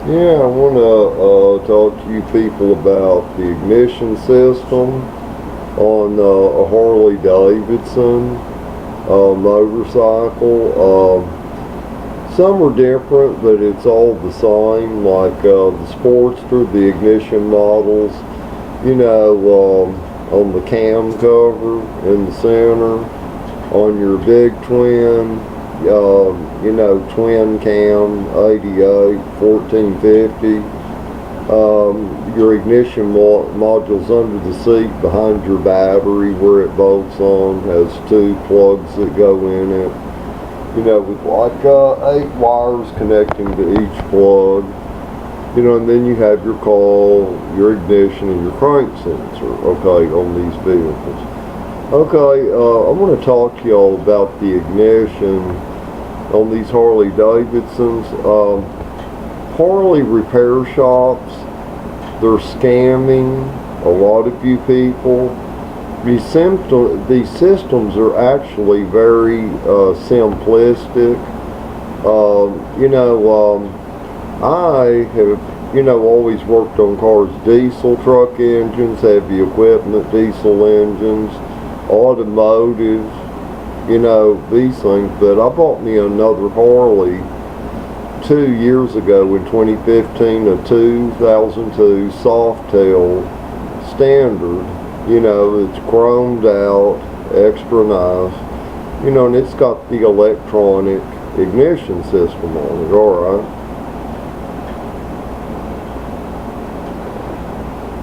Yeah, I want to talk to you people about the ignition system on a Harley Davidson motorcycle. Some are different, but it's all the same. Like the Sportster, the ignition models, on the cam cover in the center, on your big twin. Twin cam 88 1450. Your ignition module's under the seat behind your battery where it bolts on, has two plugs that go in it, with like 8 wires connecting to each plug, and then you have your coil, your ignition, and your crank sensor, okay, on these vehicles. Okay, I want to talk to y'all about the ignition on these Harley Davidsons. Harley repair shops, they're scamming a lot of you people. These systems are actually very simplistic. I have always worked on cars, diesel truck engines, heavy equipment, diesel engines, automotive, these things. But I bought me another Harley 2 years ago in 2015, a 2002 Softail Standard. It's chromed out, extra nice, and it's got the electronic ignition system on it, alright.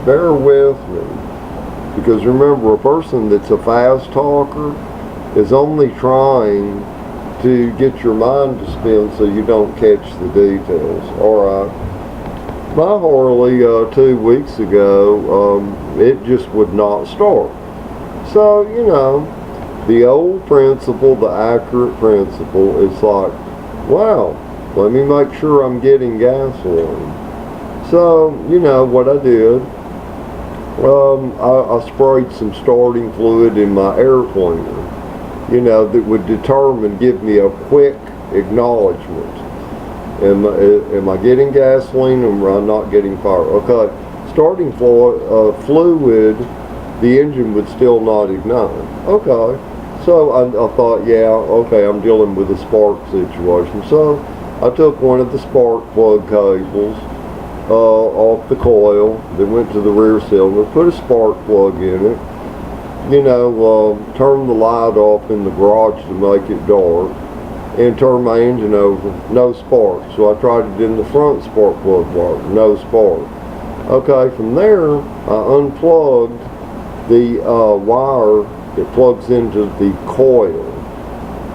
Bear with me, because remember, a person that's a fast talker is only trying to get your mind to spin so you don't catch the details. Alright. My Harley 2 weeks ago, it just would not start. So, the old principle, the accurate principle, is like, wow, let me make sure I'm getting gasoline. So, what I did, I sprayed some starting fluid in my air cleaner, that would give me a quick acknowledgement. Am I getting gasoline or am I not getting fire? Okay, starting fluid, the engine would still not ignite. Okay, so I thought, yeah, okay, I'm dealing with a spark situation. So I took one of the spark plug cables off the coil that went to the rear cylinder, put a spark plug in it, turn the light off in the garage to make it dark, and turn my engine over, no spark. So I tried it in the front spark plug wire, no spark. Okay, from there, I unplugged the wire that plugs into the coil.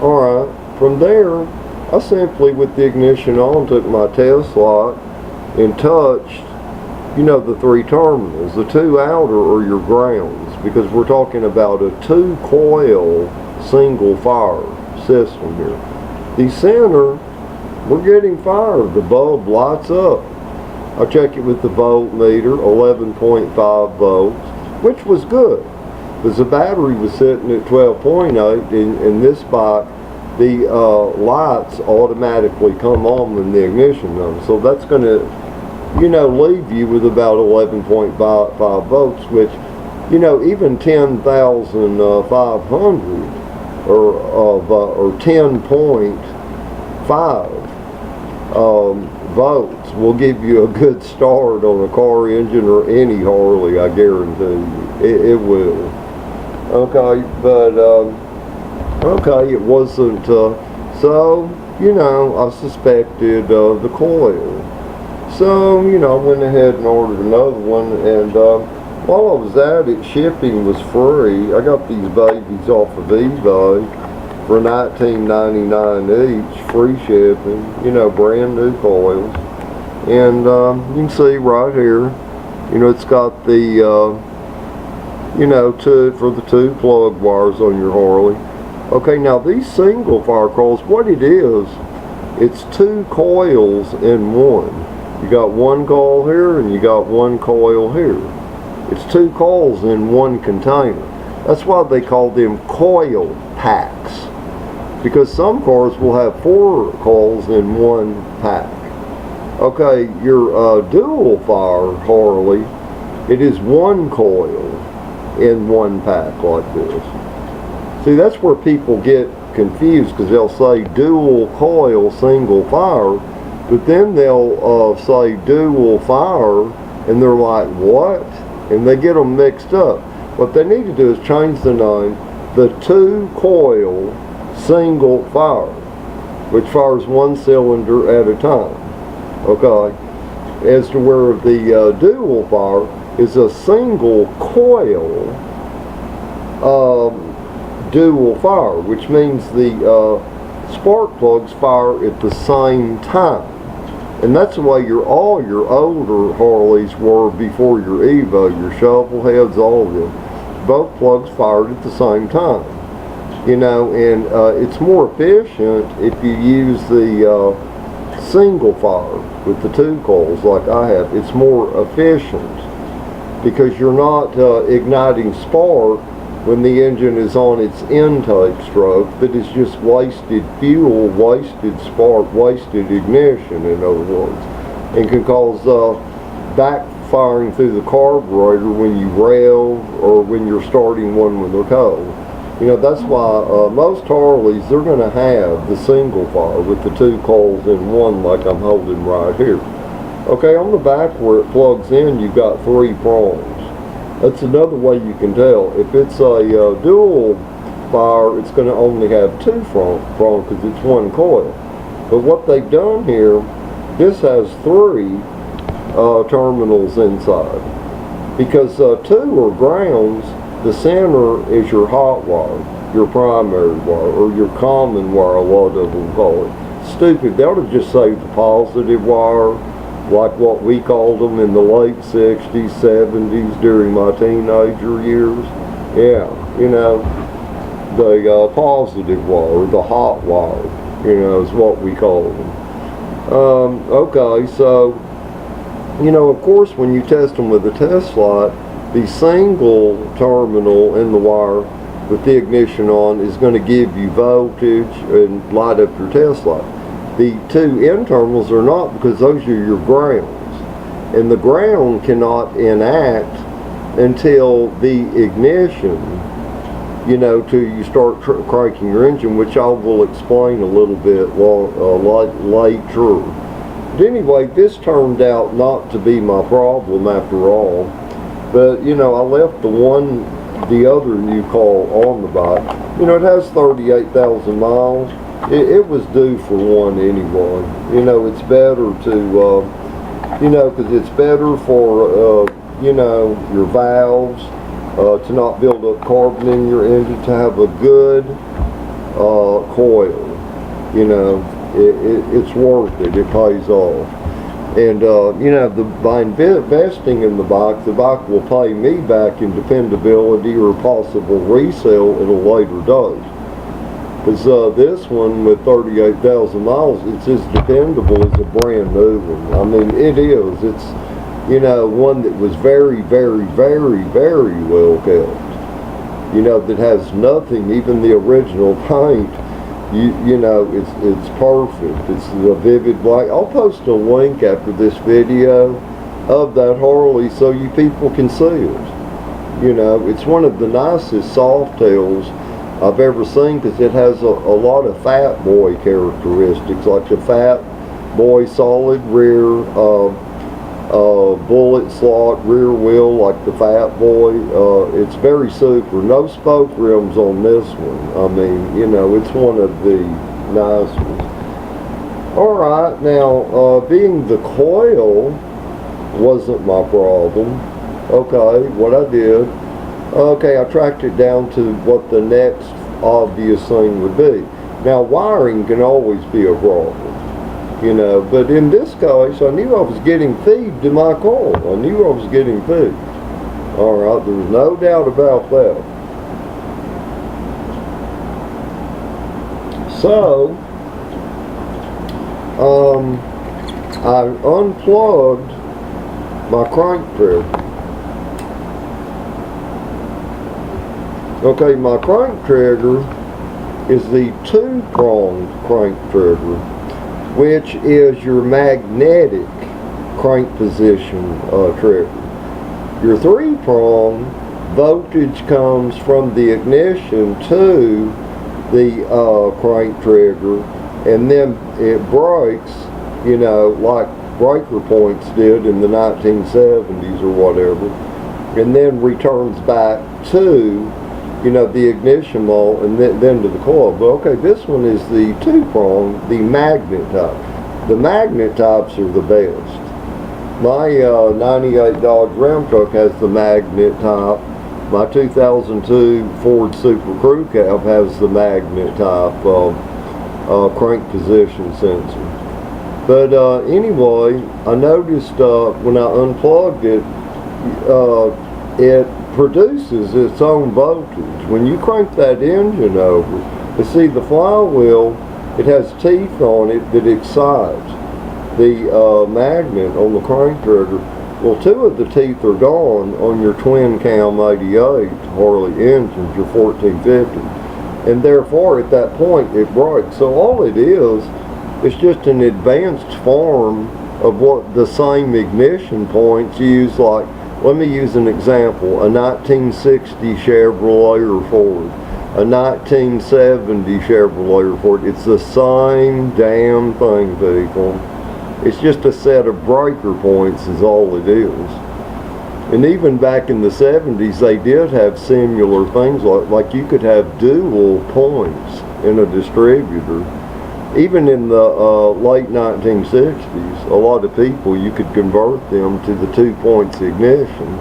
Alright, from there, I simply, with the ignition on, took my test light and touched, the 3 terminals. The 2 outer are your grounds, because we're talking about a 2-coil single fire system here. The center, we're getting fire. The bulb lights up. I check it with the voltmeter, 11.5 volts, which was good, because the battery was sitting at 12.8, and this bike, the lights automatically come on when the ignition comes. So that's going to, leave you with about 11.5 volts, which, even 10,500 or 10.5 volts will give you a good start on a car engine or any Harley, I guarantee you. It will. Okay, but okay, it wasn't, so, I suspected the coil. So, I went ahead and ordered another one, and while I was at it, shipping was free. I got these babies off of eBay for $19.99 each, free shipping, brand new coils. And you can see right here, it's got the, for the 2 plug wires on your Harley. Okay, now these single fire coils, what it is, it's 2 coils in one. You got 1 coil here and you got 1 coil here. It's 2 coils in one container. That's why they call them coil packs, because some cars will have 4 coils in one pack. Okay, your dual fire Harley, it is one coil in one pack like this. See, that's where people get confused, because they'll say dual coil single fire, but then they'll say dual fire, and they're like, what? And they get them mixed up. What they need to do is change the name, the two coil single fire, which fires one cylinder at a time. Okay, as to where the dual fire is a single coil dual fire, which means the spark plugs fire at the same time. And that's the way all your older Harleys were before your Evo, your shovel heads, all of them. Both plugs fired at the same time. You know, and it's more efficient if you use the single fire with the two coils like I have. It's more efficient because you're not igniting spark when the engine is on its intake stroke, but it's just wasted fuel, wasted spark, wasted ignition, in other words, and can cause backfiring through the carburetor when you rev or when you're starting one when they're cold. You know, that's why most Harleys, they're going to have the single fire with the two coils in one like I'm holding right here. Okay, on the back where it plugs in, you've got three prongs. That's another way you can tell. If it's a dual fire, it's going to only have two prongs because it's one coil. But what they've done here, this has three terminals inside. Because two are grounds, the center is your hot wire, your primary wire, or your common wire, a lot of them call it. Stupid, they ought to just say the positive wire, like what we called them in the late 60s, 70s, during my teenager years. Yeah, you know, the positive wire, the hot wire, you know, is what we call them. Okay, so, you know, of course, when you test them with a test light, the single terminal in the wire with the ignition on is going to give you voltage and light up your test light. The two end terminals are not, because those are your grounds. And the ground cannot enact until the ignition, you know, till you start cranking your engine, which I will explain a little bit later. But anyway, this turned out not to be my problem after all. But, you know, I left the other new coil on the bike. You know, it has 38,000 miles. It was due for one anyway. You know, it's better to, you know, because it's better for, you know, your valves, to not build up carbon in your engine, to have a good coil. You know, it's worth it. It pays off. And, you know, by investing in the bike will pay me back in dependability or possible resale at a later date. Because this one with 38,000 miles, it's as dependable as a brand new one. I mean, it is. It's, you know, one that was very, very, very, very well kept. You know, that has nothing, even the original paint. You know, it's perfect. It's a vivid black. I'll post a link after this video of that Harley so you people can see it. You know, it's one of the nicest soft tails I've ever seen, because it has a lot of Fat Boy characteristics, like the Fat Boy solid rear, bullet slot rear wheel, like the Fat Boy. It's very super. No spoke rims on this one. I mean, you know, it's one of the nice ones. Alright, now, being the coil wasn't my problem. Okay, what I did, okay, I tracked it down to what the next obvious thing would be. Now, wiring can always be a problem, you know, but in this case, I knew I was getting feed to my coil. I knew I was getting feed. Alright, there was no doubt about that. So, I unplugged my crank trigger. Okay, my crank trigger is the two-pronged crank trigger, which is your magnetic crank position trigger. Your 3-prong voltage comes from the ignition to the crank trigger, and then it breaks, you know, like breaker points did in the 1970s or whatever, and then returns back to, you know, the ignition mode and then to the coil. But okay, this one is the 2-prong, the magnet type. The magnet types are the best. My 98 Dodge Ram truck has the magnet type. My 2002 Ford Super Crew Cab has the magnet type crank position sensor. But anyway, I noticed when I unplugged it, it produces its own voltage. When you crank that engine over, you see the flywheel, it has teeth on it that excites the magnet on the crank trigger. Well, 2 of the teeth are gone on your twin cam 88 Harley engines, your 1450, and therefore at that point it breaks. So all it is, it's just an advanced form of what the same ignition points use. Like, let me use an example, a 1960 Chevrolet or Ford, a 1970 Chevrolet or Ford. It's the same damn thing, people. It's just a set of breaker points is all it is. And even back in the 70s, they did have similar things, like you could have dual points in a distributor. Even in the late 1960s, a lot of people, you could convert them to the 2 points ignition,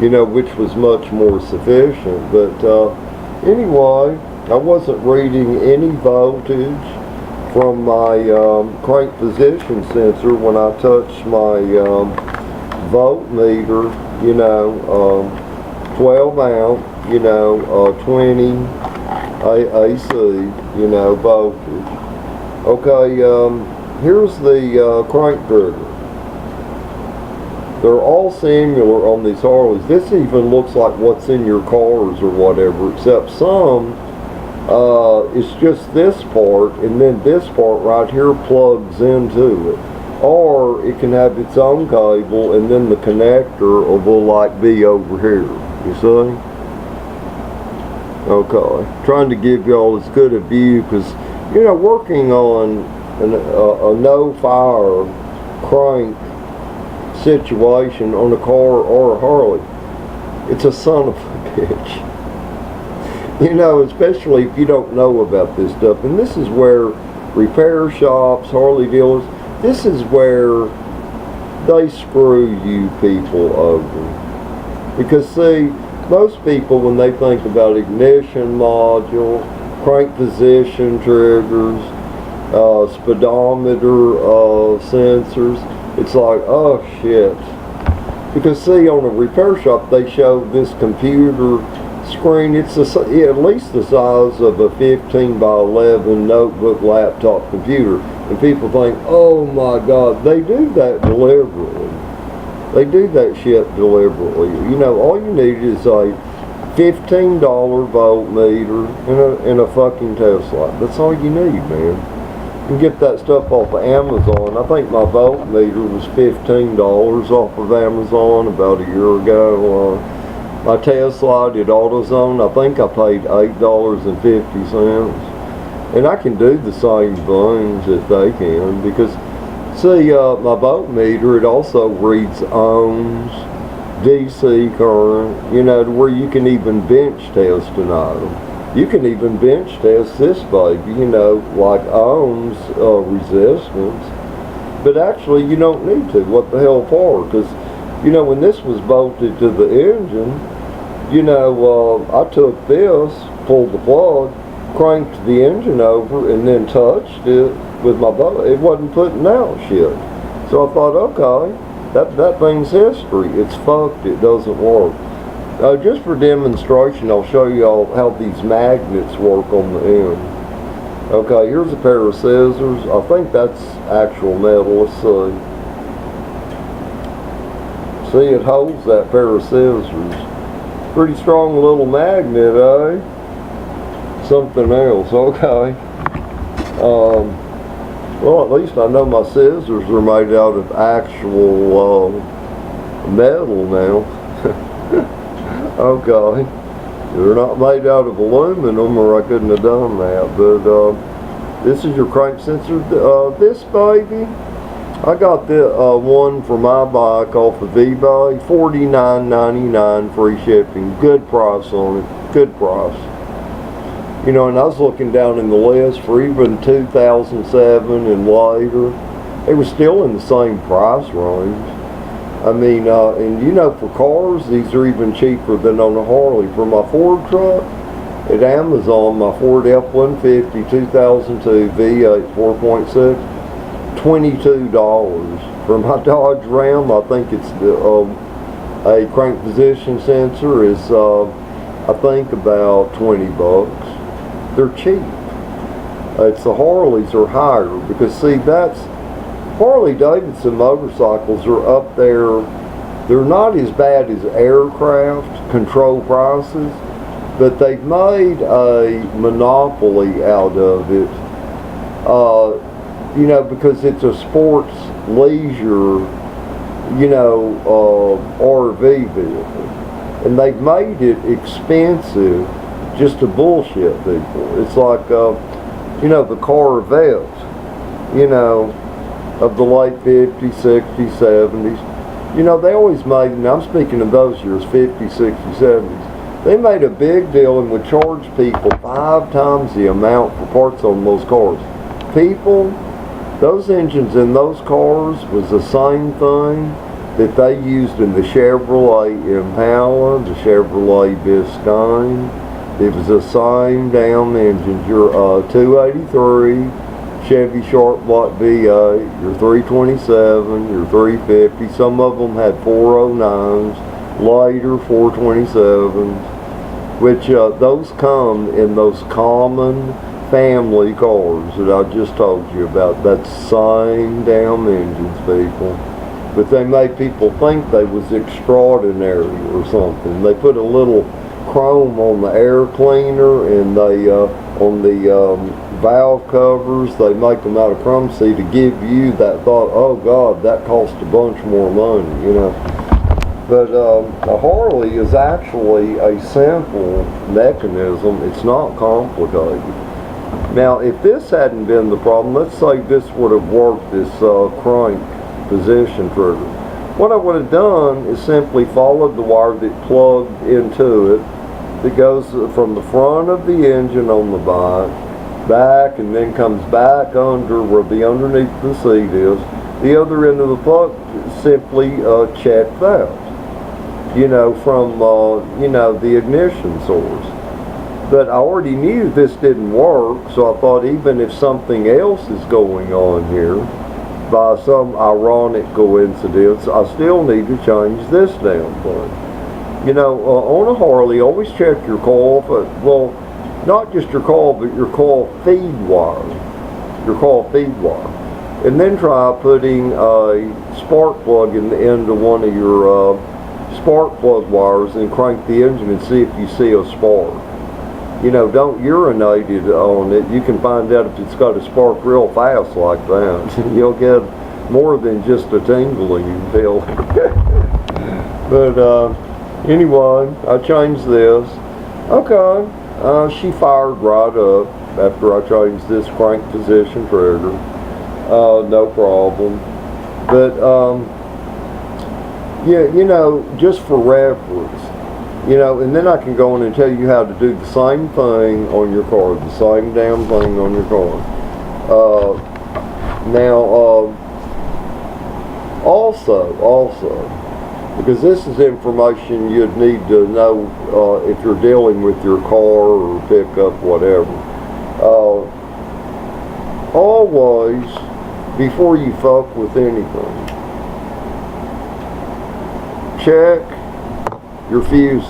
you know, which was much more sufficient. But anyway, I wasn't reading any voltage from my crank position sensor when I touched my voltmeter, you know, 12 amp, you know, 20 AC, you know, voltage. Okay, here's the crank trigger. They're all similar on these Harleys. This even looks like what's in your cars or whatever, except some it's just this part, and then this part right here plugs into it. Or it can have its own cable, and then the connector will like be over here, you see? Okay, trying to give y'all as good a view, because, you know, working on a no-fire crank situation on a car or a Harley, it's a son of a bitch. You know, especially if you don't know about this stuff. And this is where repair shops, Harley dealers, this is where they screw you people over. Because see, most people, when they think about ignition module, crank position triggers, speedometer sensors, it's like, oh shit. Because see, on a repair shop, they show this computer screen. It's at least the size of a 15 by 11 notebook laptop computer, and people think, oh my god, they do that deliberately. They do that shit deliberately. You know, all you need is a $15 voltmeter and a fucking Tesla. That's all you need, man. You can get that stuff off of Amazon. I think my voltmeter was $15 off of Amazon about a year ago. My Tesla did AutoZone. I think I paid $8.50. And I can do the same things that they can, because see, my voltmeter, it also reads ohms, DC current, you know, to where you can even bench test an item. You can even bench test this baby, you know, like ohms resistance. But actually, you don't need to. What the hell for? Because, you know, when this was bolted to the engine, you know, I took this, pulled the plug, cranked the engine over, and then touched it with my boat. It wasn't putting out shit. So I thought, okay, that thing's history. It's fucked. It doesn't work. Just for demonstration, I'll show you all how these magnets work on the end. Okay, here's a pair of scissors. I think that's actual metal. Let's see. See, it holds that pair of scissors. Pretty strong little magnet, eh? Something else. Okay. Well, at least I know my scissors are made out of actual metal now. Okay. They're not made out of aluminum, or I couldn't have done that. But this is your crank sensor. This baby, I got the one for my bike off of eBay, $49.99 free shipping. Good price on it. Good price. You know, and I was looking down in the list for even 2007 and later. They were still in the same price range. I mean, and you know, for cars, these are even cheaper than on a Harley. For my Ford truck, at Amazon, my Ford F-150 2002 V8 4.6, $22. For my Dodge Ram, I think it's the, a crank position sensor is, I think about 20 bucks. They're cheap. It's the Harleys are higher because see, that's Harley Davidson motorcycles are up there. They're not as bad as aircraft control prices, but they've made a monopoly out of it. You know, because it's a sports leisure, you know, RV vehicle, and they've made it expensive just to bullshit people. It's like, you know, the Corvette, you know, of the late 50s, 60s, 70s. You know, they always made, and I'm speaking of those years, 50s, 60s, 70s. They made a big deal and would charge people 5 times the amount for parts on those cars. People, those engines in those cars was the same thing that they used in the Chevrolet Impala, the Chevrolet Biscayne. It was the same damn engines. Your 283 Chevy Sharp Block V8, your 327, your 350. Some of them had 409s, later 427s, which those come in those common family cars that I just told you about. That same damn engines, people. But they made people think they was extraordinary or something. They put a little chrome on the air cleaner, and they on the valve covers, they make them out of chrome to give you that thought, oh God, that cost a bunch more money, you know. But a Harley is actually a simple mechanism. It's not complicated. Now, if this hadn't been the problem, let's say this would have worked, this crank position trigger. What I would have done is simply followed the wire that plugged into it, that goes from the front of the engine on the bike, back, and then comes back under where the underneath the seat is. The other end of the plug, simply check that, you know, from, you know, the ignition source. But I already knew this didn't work, so I thought even if something else is going on here, by some ironic coincidence, I still need to change this damn thing. You know, on a Harley, always check your coil, well, not just your coil, but your coil feed wire. Your coil feed wire. And then try putting a spark plug in the end of one of your spark plug wires and crank the engine and see if you see a spark. You know, don't urinate it on it. You can find out if it's got a spark real fast like that. You'll get more than just a tingling feel. But anyway, I changed this. Okay, she fired right up after I changed this crank position trigger. No problem. But yeah, you know, just for reference. You know, and then I can go in and tell you how to do the same thing on your car, the same damn thing on your car. Also, because this is information you'd need to know if you're dealing with your car or pickup, whatever. Always, before you fuck with anything, check your fuses.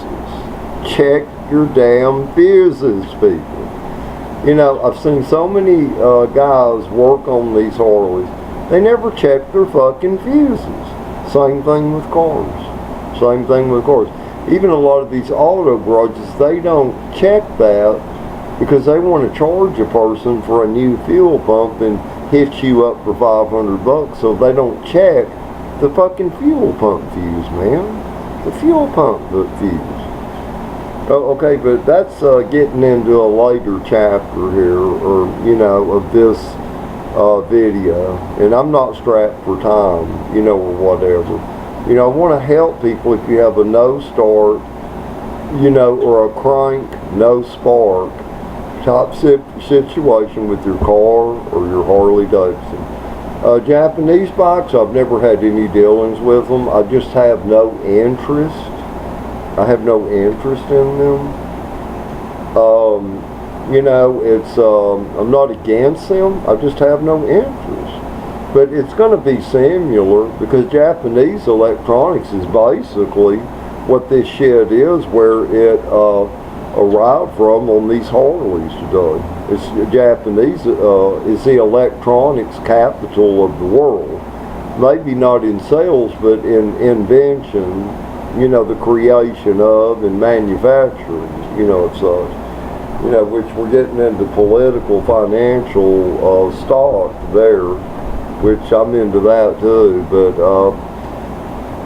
Check your damn fuses, people. You know, I've seen so many guys work on these Harleys. They never check their fucking fuses. Same thing with cars. Same thing with cars. Even a lot of these auto garages, they don't check that because they want to charge a person for a new fuel pump, and hit you up for $500, so they don't check the fucking fuel pump fuse, man. The fuel pump fuse. Oh, okay, but that's getting into a later chapter here, or of this video, and I'm not strapped for time, or whatever. I want to help people if you have a no start, or a crank, no spark type situation with your car or your Harley Davidson. Japanese bikes, I've never had any dealings with them. I just have no interest. I have no interest in them. I'm not against them. I just have no interest. But it's going to be similar, because Japanese electronics is basically what this shit is, where it arrived from on these Harleys today. It's Japanese is the electronics capital of the world. Maybe not in sales, but in invention, the creation of and manufacturing, of such. Which we're getting into political, financial stock there, which I'm into that too. But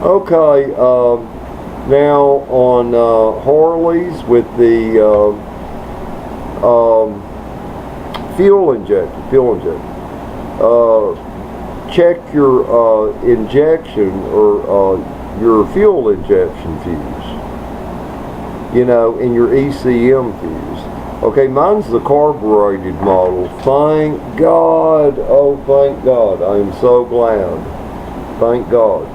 okay, now on Harleys with the fuel injector, check your injection or your fuel injection fuse, and your ECM fuse. Okay, mine's the carbureted model. Thank God. Oh, thank God. I am so glad. Thank God.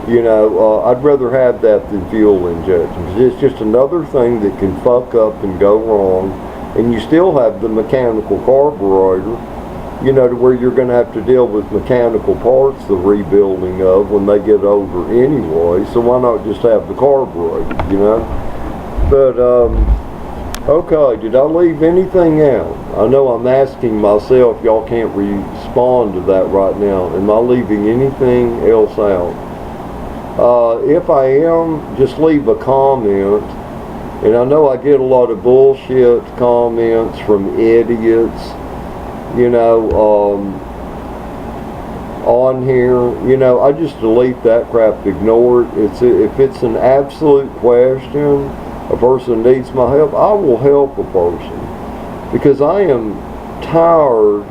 I'd rather have that than fuel injection, because it's just another thing that can fuck up and go wrong. And you still have the mechanical carburetor, to where you're going to have to deal with mechanical parts, the rebuilding of, when they get older anyway. So why not just have the carburetor, But, okay, did I leave anything out? I know I'm asking myself, y'all can't respond to that right now. Am I leaving anything else out? If I am, just leave a comment. And I know I get a lot of bullshit comments from idiots, on here. I just delete that crap, ignore it. If it's an absolute question, a person needs my help, I will help a person, because I am tired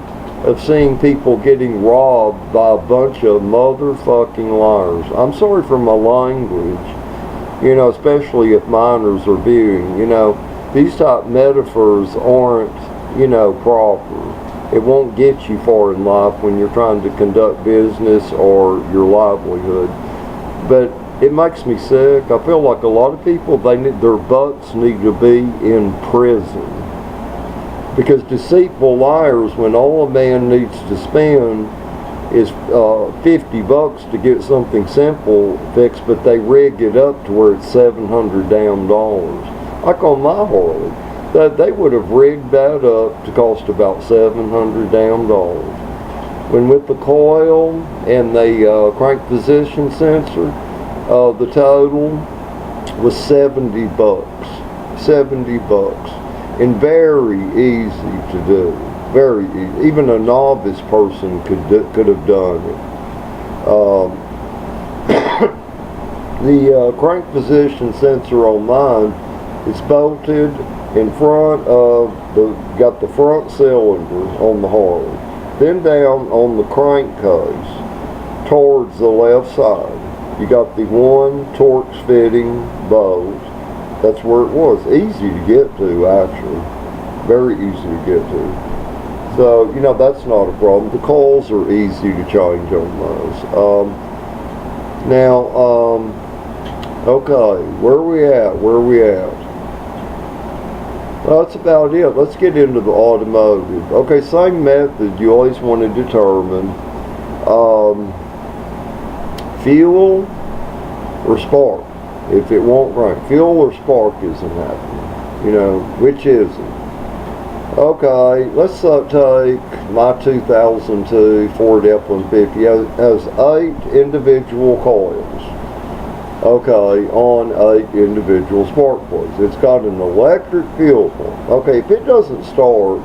of seeing people getting robbed by a bunch of motherfucking liars. I'm sorry for my language, especially if minors are viewing. These type metaphors aren't, proper. It won't get you far in life when you're trying to conduct business or your livelihood. But it makes me sick. I feel like a lot of people, their butts need to be in prison. Because deceitful liars, when all a man needs to spend is $50 to get something simple fixed, but they rig it up to where it's $700 damn dollars. Like on my Harley, they would have rigged that up to cost about $700 damn dollars. When with the coil and the crank position sensor, the total was $70. $70. And very easy to do. Very easy. Even a novice person could have done it. The crank position sensor on mine is bolted in front of got the front cylinder on the Harley. Then down on the crankcase towards the left side, you got the one Torx fitting bolt. That's where it was. Easy to get to, actually. Very easy to get to. So, that's not a problem. The coils are easy to change on those. Okay, where are we at? Well, that's about it. Let's get into the automotive. Okay, same method. You always want to determine fuel or spark. If it won't run, fuel or spark isn't happening. Which is it? Okay, let's take my 2002 Ford F-150. It has 8 individual coils. Okay, on 8 individual spark plugs. It's got an electric fuel pump. Okay, if it doesn't start,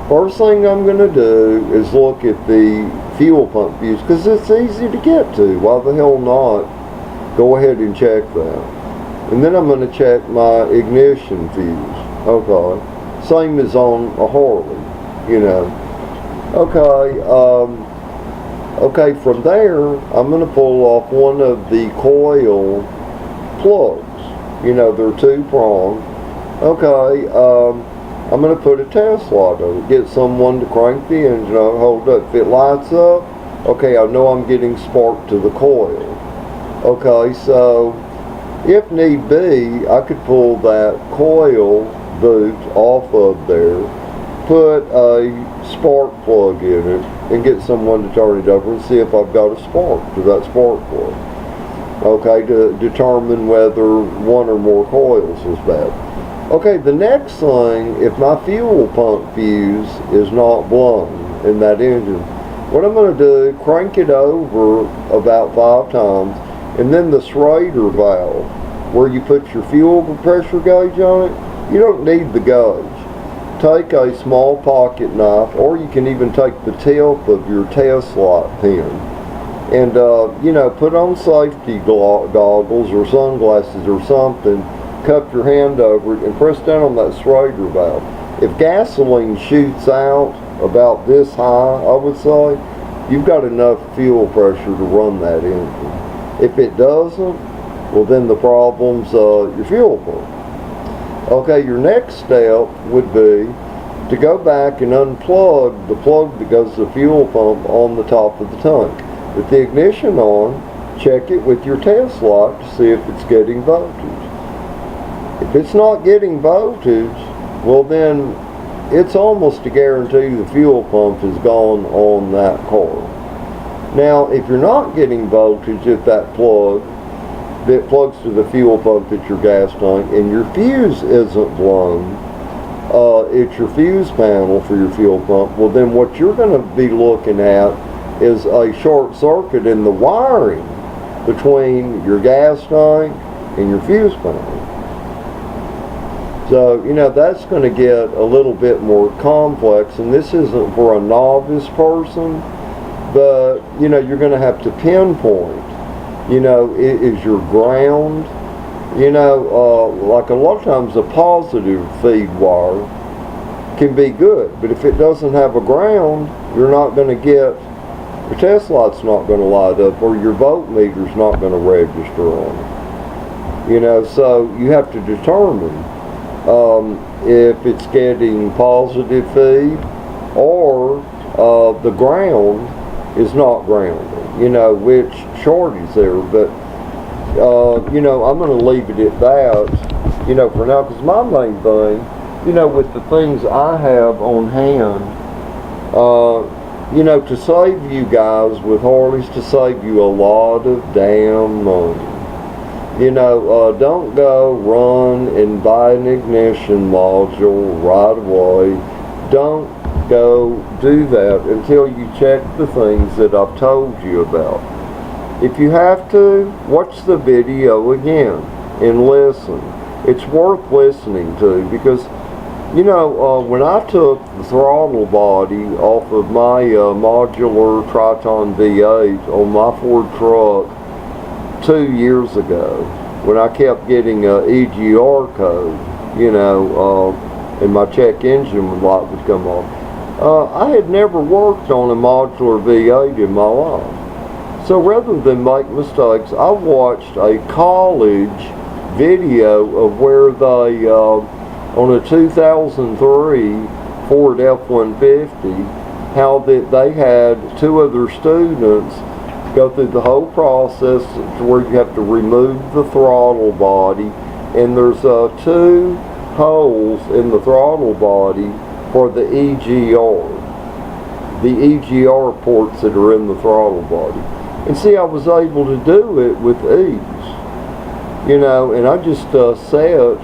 First thing I'm going to do is look at the fuel pump fuse, because it's easy to get to. Why the hell not go ahead and check that? And then I'm going to check my ignition fuse. Okay, same as on a Harley, you know. Okay, okay, from there I'm going to pull off one of the coil plugs. You know, they're two-pronged. Okay, I'm going to put a test light on it, get someone to crank the engine on, hold up. If it lights up, okay, I know I'm getting spark to the coil. Okay, so if need be, I could pull that coil boot off of there, put a spark plug in it, and get someone to turn it over and see if I've got a spark to that spark plug. Okay, to determine whether one or more coils is bad. Okay, the next thing, if my fuel pump fuse is not blown in that engine, what I'm going to do, crank it over about 5 times, and then the Schrader valve, where you put your fuel pressure gauge on it, you don't need the gauge. Take a small pocket knife, or you can even take the tip of your test light pin, and you know, put on safety goggles or sunglasses or something, cup your hand over it, and press down on that Schrader valve. If gasoline shoots out about this high, I would say, you've got enough fuel pressure to run that engine. If it doesn't, well then the problem's your fuel pump. Okay, your next step would be to go back and unplug the plug that goes to the fuel pump on the top of the tank. With the ignition on, check it with your test light to see if it's getting voltage. If it's not getting voltage, well then it's almost a guarantee the fuel pump is gone on that car. Now, if you're not getting voltage at that plug that plugs to the fuel pump at your gas tank, and your fuse isn't blown, it's your fuse panel for your fuel pump, well then what you're going to be looking at is a short circuit in the wiring between your gas tank and your fuse panel. So, you know, that's going to get a little bit more complex, and this isn't for a novice person, but, you know, you're going to have to pinpoint, you know, is your ground, you know, like a lot of times a positive feed wire can be good, but if it doesn't have a ground, you're not going to get, your test light's not going to light up, or your voltmeter's not going to register on it. You know, so you have to determine if it's getting positive feed, or the ground is not grounded, you know, which shorty's there. But you know, I'm going to leave it at that, you know, for now, because my main thing, you know, with the things I have on hand, you know, to save you guys with Harleys, to save you a lot of damn money. You know, don't go run and buy an ignition module right away. Don't go do that until you check the things that I've told you about. If you have to, watch the video again and listen. It's worth listening to, because, you know, when I took the throttle body off of my modular Triton V8 on my Ford truck 2 years ago, when I kept getting a EGR code, you know, and my check engine light would come on. I had never worked on a modular V8 in my life. So rather than make mistakes, I watched a college video of where they, on a 2003 Ford F-150, how that they had 2 other students go through the whole process to where you have to remove the throttle body, and there's 2 holes in the throttle body for the EGR ports that are in the throttle body. And see, I was able to do it with ease, you know, and I just set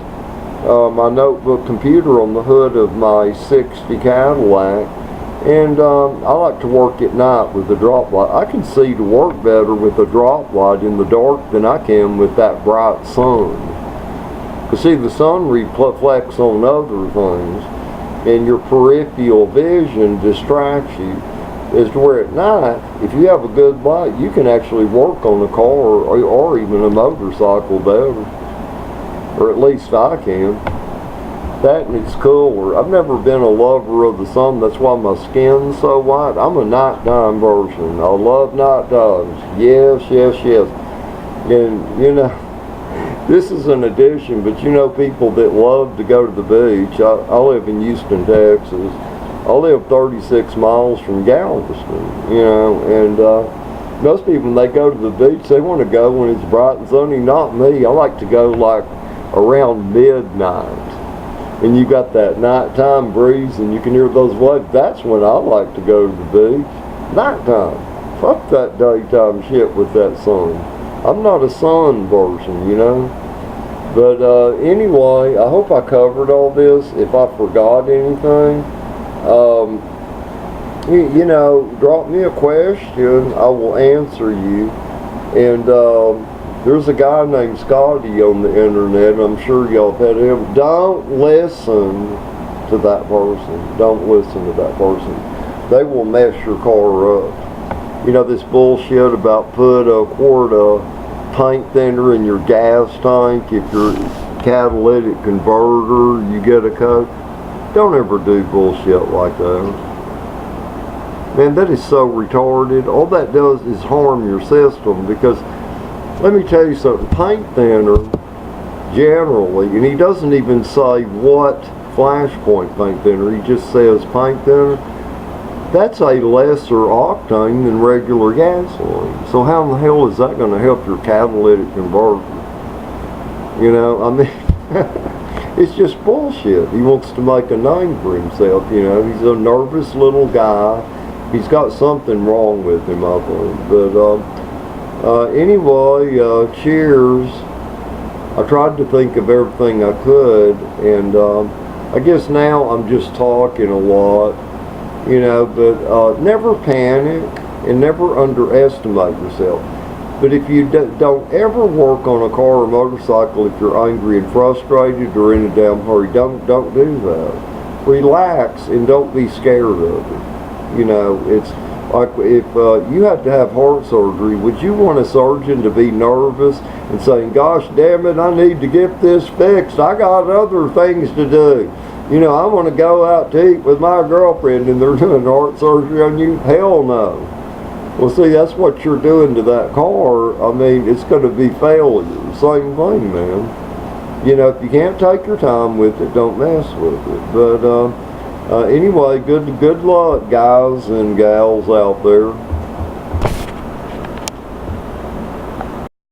my notebook computer on the hood of my 60 Cadillac. And I like to work at night with the drop light. I can see to work better with a drop light in the dark than I can with that bright sun. Because see, the sun reflects on other things. and your peripheral vision distracts you, is to where at night, if you have a good light, you can actually work on a car or even a motorcycle better. Or at least I can. That and it's cooler. I've never been a lover of the sun. That's why my skin's so white. I'm a nighttime person. I love night times. Yes, yes, yes. And, you know, this is an addition, but you know people that love to go to the beach. I live in Houston, Texas. I live 36 miles from Galveston, you know, and most people, when they go to the beach, they want to go when it's bright and sunny. Not me. I like to go like around midnight. And you got that nighttime breeze and you can hear those waves. That's when I like to go to the beach. Nighttime. Fuck that daytime shit with that sun. I'm not a sun person, you know. But anyway, I hope I covered all this. If I forgot anything, you know, drop me a question. I will answer you. And there's a guy named Scotty on the internet. I'm sure y'all have had him. Don't listen to that person. Don't listen to that person. They will mess your car up. You know, this bullshit about put a quart of paint thinner in your gas tank if your catalytic converter, you get a coat. Don't ever do bullshit like that. Man, that is so retarded. All that does is harm your system, because let me tell you something, paint thinner, generally, and he doesn't even say what flashpoint paint thinner, he just says paint thinner, that's a lesser octane than regular gasoline. So how in the hell is that going to help your catalytic converter? You know, I mean, it's just bullshit. He wants to make a name for himself, you know, he's a nervous little guy. He's got something wrong with him, I think, but, anyway, cheers. I tried to think of everything I could, and I guess now I'm just talking a lot, you know, but never panic and never underestimate yourself. But if you don't ever work on a car or motorcycle if you're angry and frustrated or in a damn hurry, don't do that. Relax and don't be scared of it. You know, it's like if you had to have heart surgery, would you want a surgeon to be nervous and saying, gosh damn it, I need to get this fixed, I got other things to do. You know, I want to go out to eat with my girlfriend and they're doing heart surgery on you? Hell no. Well, see, that's what you're doing to that car. I mean, it's going to be failure. Same thing, man. You know, if you can't take your time with it, don't mess with it. But anyway, good luck, guys and gals out there.